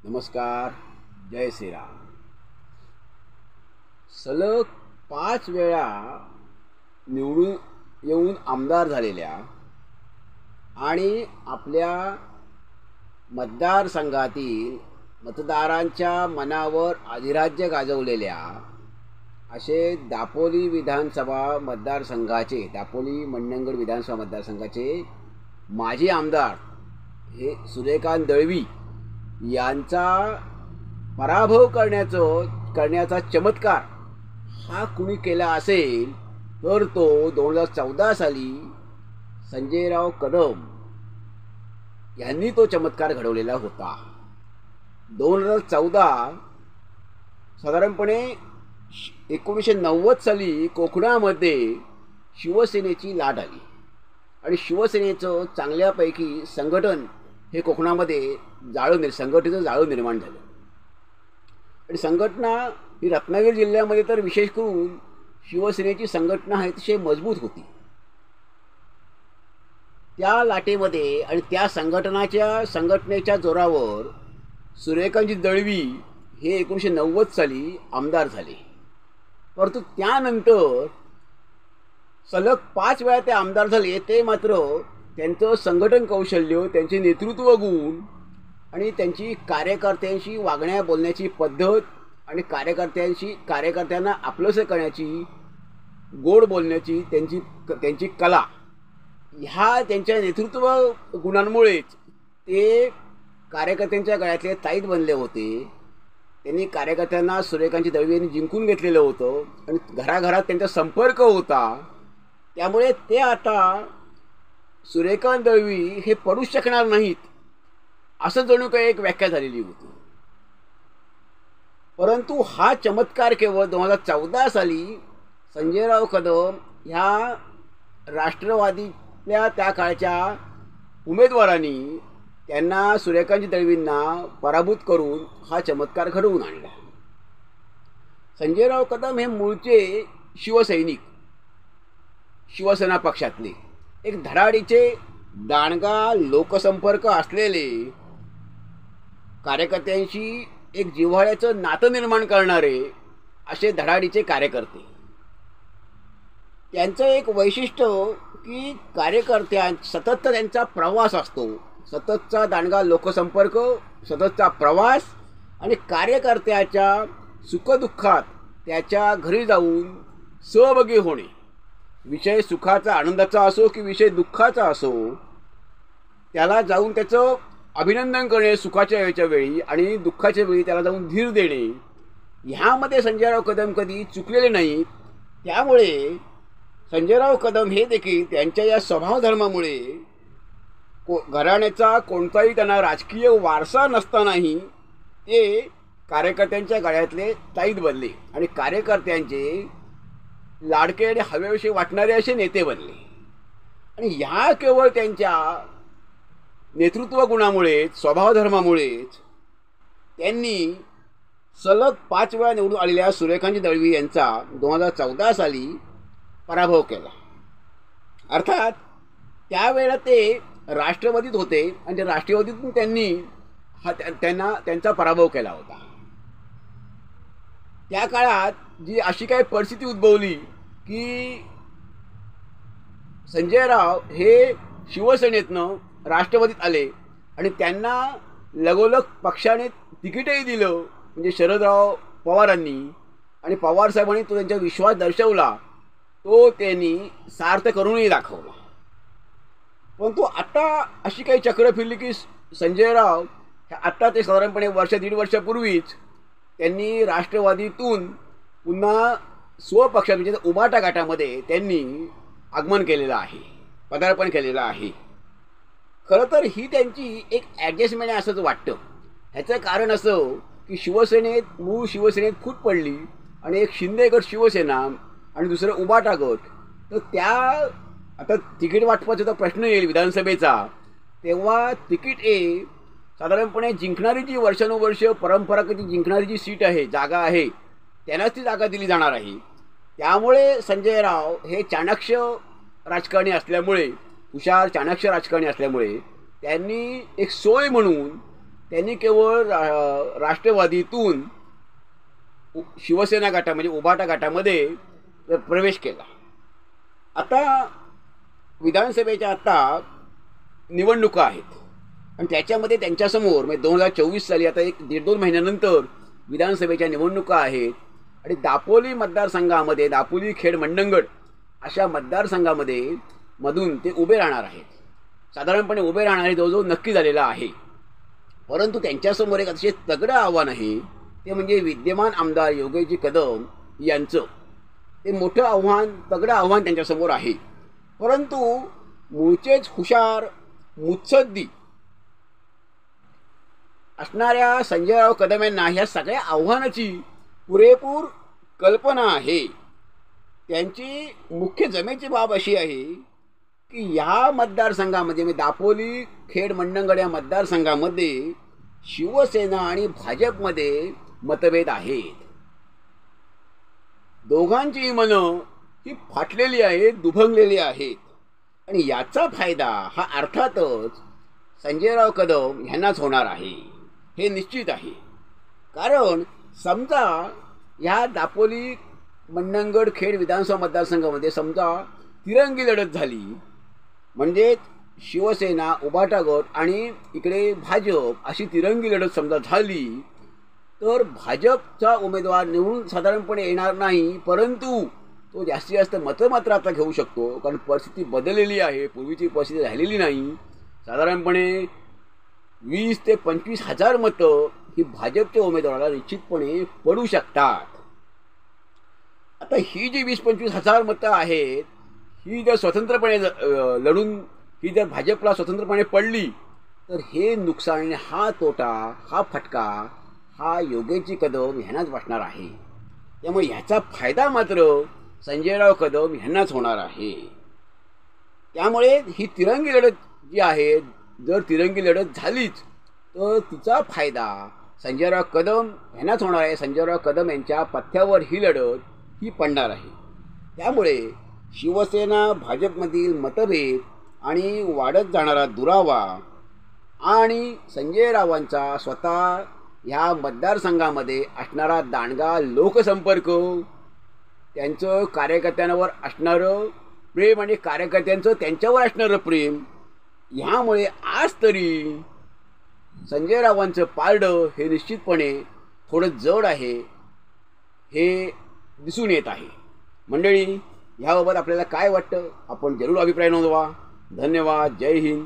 नमस्कार. जय श्रीराम. सलग 5 वेळा निवडून येऊन आमदार झालेल्या आणि आपल्या मतदारसंघातील मतदारांच्या मनावर अधिराज्य गाजवलेल्या असे दापोली विधानसभा मतदारसंघाचे, दापोली मंडणगड विधानसभा मतदारसंघाचे माजी आमदार हे सूर्यकांत दळवी यांचा पराभव करण्याचा चमत्कार हा कुणी केला असेल तर तो 2014 साली संजयराव कदम यांनी तो चमत्कार घडवलेला होता. 2014 साधारणपणे 1990 साली कोकणामध्ये शिवसेनेची लाट आली आणि शिवसेनेचं चांगल्यापैकी संघटन हे कोकणामध्ये संघटनेचं जाळं निर्माण झालं. आणि संघटना ही रत्नागिरी जिल्ह्यामध्ये तर विशेष करून शिवसेनेची संघटना अतिशय मजबूत होती. त्या लाटेमध्ये आणि त्या संघटनेच्या जोरावर सूर्यकांतजी दळवी हे 1990 साली आमदार झाले. परंतु त्यानंतर सलग 5 वेळा ते आमदार झाले. ते मात्र त्यांचं संघटन कौशल्य, त्यांचे नेतृत्व गुण आणि त्यांची कार्यकर्त्यांशी वागण्या बोलण्याची पद्धत आणि कार्यकर्त्यांना आपलंसं करण्याची, गोड बोलण्याची त्यांची कला, ह्या त्यांच्या नेतृत्व गुणांमुळेच ते कार्यकर्त्यांच्या गळ्यातले ताईत बनले होते. त्यांनी कार्यकर्त्यांना सूर्यकांतजी दळवी यांनी जिंकून घेतलेलं होतं आणि घराघरात त्यांचा संपर्क होता. त्यामुळे ते आता सूर्यकांत दळवी हे पडू शकणार नाहीत असं जणू काही एक व्याख्या झालेली होती. परंतु हा चमत्कार केवळ 2014 साली संजयराव कदम ह्या राष्ट्रवादीतल्या त्या काळच्या उमेदवारांनी त्यांना सूर्यकांतजी दळवींना पराभूत करून हा चमत्कार घडवून आणला. संजयराव कदम हे मूळचे शिवसैनिक, शिवसेना पक्षातले एक धडाडीचे, दांडगा लोकसंपर्क असलेले, कार्यकर्त्यांशी एक जिव्हाळ्याचं नातं निर्माण करणारे असे धडाडीचे कार्यकर्ते. त्यांचं एक वैशिष्ट्य की सततचा त्यांचा प्रवास असतो, सततचा दांडगा लोकसंपर्क, सततचा प्रवास आणि कार्यकर्त्याच्या सुखदुःखात त्याच्या घरी जाऊन सहभागी होणे. विषय सुखाचा, आनंदाचा असो की विषय दुःखाचा असो, त्याला जाऊन त्याचं अभिनंदन करणे सुखाच्या वेळी आणि दुःखाच्या वेळी त्याला जाऊन धीर देणे, ह्यामध्ये संजयराव कदम कधी चुकलेले नाहीत. त्यामुळे संजयराव कदम हे देखील त्यांच्या या स्वभावधर्मामुळे घराण्याचा कोणताही त्यांना राजकीय वारसा नसतानाही ते कार्यकर्त्यांच्या गळ्यातले ताईत बनले आणि कार्यकर्त्यांचे लाडके आणि हवेविषयी वाटणारे असे नेते बनले. आणि ह्या केवळ त्यांच्या नेतृत्व गुणामुळेच, स्वभावधर्मामुळेच त्यांनी सलग 5 वेळा निवडून आलेल्या सूर्यकांतजी दळवी यांचा 2014 साली पराभव केला. अर्थात त्यावेळेला ते राष्ट्रवादीत होते आणि राष्ट्रवादीतून त्यांचा पराभव केला होता. त्या काळात जी अशी काही परिस्थिती उद्भवली की संजयराव हे शिवसेनेतनं राष्ट्रवादीत आले आणि त्यांना लगोलग पक्षाने तिकीटही दिलं, म्हणजे शरदराव पवारांनी, आणि पवारसाहेबांनी तो त्यांचा विश्वास दर्शवला, तो त्यांनी सार्थ करूनही दाखवला. परंतु आता अशी काही चक्र फिरली की संजयराव आत्ता ते साधारणपणे 1-1.5 वर्षापूर्वीच त्यांनी राष्ट्रवादीतून पुन्हा स्वपक्षात म्हणजे उभाटा गटामध्ये त्यांनी आगमन केलेलं आहे, पदार्पण केलेलं आहे. खरं तर ही त्यांची एक ॲडजस्टमेंट आहे असंच वाटतं. ह्याचं कारण असं की मूळ शिवसेनेत फूट पडली आणि एक शिंदे गट शिवसेना आणि दुसरं उभाटा गट, तर त्या आता तिकीट वाटपाचा जो प्रश्न येईल विधानसभेचा, तेव्हा तिकीट साधारणपणे जिंकणारी जी वर्षानुवर्ष परंपरागत जिंकणारी जी सीट आहे, जागा आहे, त्यांनाच ती जागा दिली जाणार आहे. त्यामुळे संजयराव हे चाणक्य राजकारणी असल्यामुळे, हुशार चाणक्य राजकारणी असल्यामुळे त्यांनी एक सोय म्हणून त्यांनी केवळ राष्ट्रवादीतून शिवसेना गटा म्हणजे उभाटा गटामध्ये प्रवेश केला. आता विधानसभेच्या आता निवडणुका आहेत आणि त्याच्यामध्ये त्यांच्यासमोर म्हणजे 2024 साली आता 1-1.5-2 महिन्यानंतर विधानसभेच्या निवडणुका आहेत आणि दापोली मतदारसंघामध्ये दापोली खेड मंडणगड अशा मतदारसंघामध्ये मधून ते उभे राहणार आहेत. साधारणपणे उभे राहणारे जवळजवळ नक्की झालेला आहे. परंतु त्यांच्यासमोर एक अतिशय तगडं आव्हान आहे, ते म्हणजे विद्यमान आमदार योगेशजी कदम यांचं. ते मोठं आव्हान, तगडं आव्हान त्यांच्यासमोर आहे. परंतु मूळचेच हुशार मुत्सद्दी असणाऱ्या संजयराव कदम यांना ह्या सगळ्या आव्हानाची पुरेपूर कल्पना आहे. त्यांची मुख्य जमेची बाब अशी आहे की या मतदारसंघामध्ये म्हणजे दापोली खेड मंडणगड या मतदारसंघामध्ये शिवसेना आणि भाजपमध्ये मतभेद आहेत. दोघांची मनं ही फाटलेली आहेत, दुभंगलेली आहेत आणि याचा फायदा हा अर्थातच संजयराव कदम यांनाच होणार आहे, हे निश्चित आहे. कारण समजा ह्या दापोली मंडणगड खेड विधानसभा मतदारसंघामध्ये समजा तिरंगी लढत झाली, म्हणजे शिवसेना उभाटा गट आणि इकडे भाजप अशी तिरंगी लढत समजा झाली, तर भाजपचा उमेदवार निवडून साधारणपणे येणार नाही, परंतु तो जास्तीत जास्त मतं मात्र आता घेऊ शकतो. कारण परिस्थिती बदललेली आहे, पूर्वीची परिस्थिती राहिलेली नाही. साधारणपणे 20,000 ते 25,000 मतं ही भाजपच्या उमेदवाराला निश्चितपणे पडू शकतात. आता ही जी 20-25,000 मतं आहेत, ही जर स्वतंत्रपणे लढून ही जर भाजपला स्वतंत्रपणे पडली तर हे नुकसान आणि हा तोटा, हा फटका हा योगेशजी कदम ह्यांनाच बसणार आहे. त्यामुळे ह्याचा फायदा मात्र संजयराव कदम ह्यांनाच होणार आहे. त्यामुळे ही तिरंगी लढत जी आहे, जर तिरंगी लढत झालीच तर तिचा फायदा संजयराव कदम ह्यांनाच होणार आहे. संजयराव कदम यांच्या पथ्यावर ही लढत ही पडणार आहे. त्यामुळे शिवसेना भाजपमधील मतभेद आणि वाढत जाणारा दुरावा आणि संजयरावांचा स्वतः ह्या मतदारसंघामध्ये असणारा दांडगा लोकसंपर्क, त्यांचं कार्यकर्त्यांवर असणारं प्रेम आणि कार्यकर्त्यांचं त्यांच्यावर असणारं प्रेम, ह्यामुळे आज तरी संजयरावांचं पारडं हे निश्चितपणे थोडं जड आहे, हे दिसून येत आहे. मंडळी, ह्याबाबत आपल्याला काय वाटतं आपण जरूर अभिप्राय नोंदवा. धन्यवाद. जय हिंद.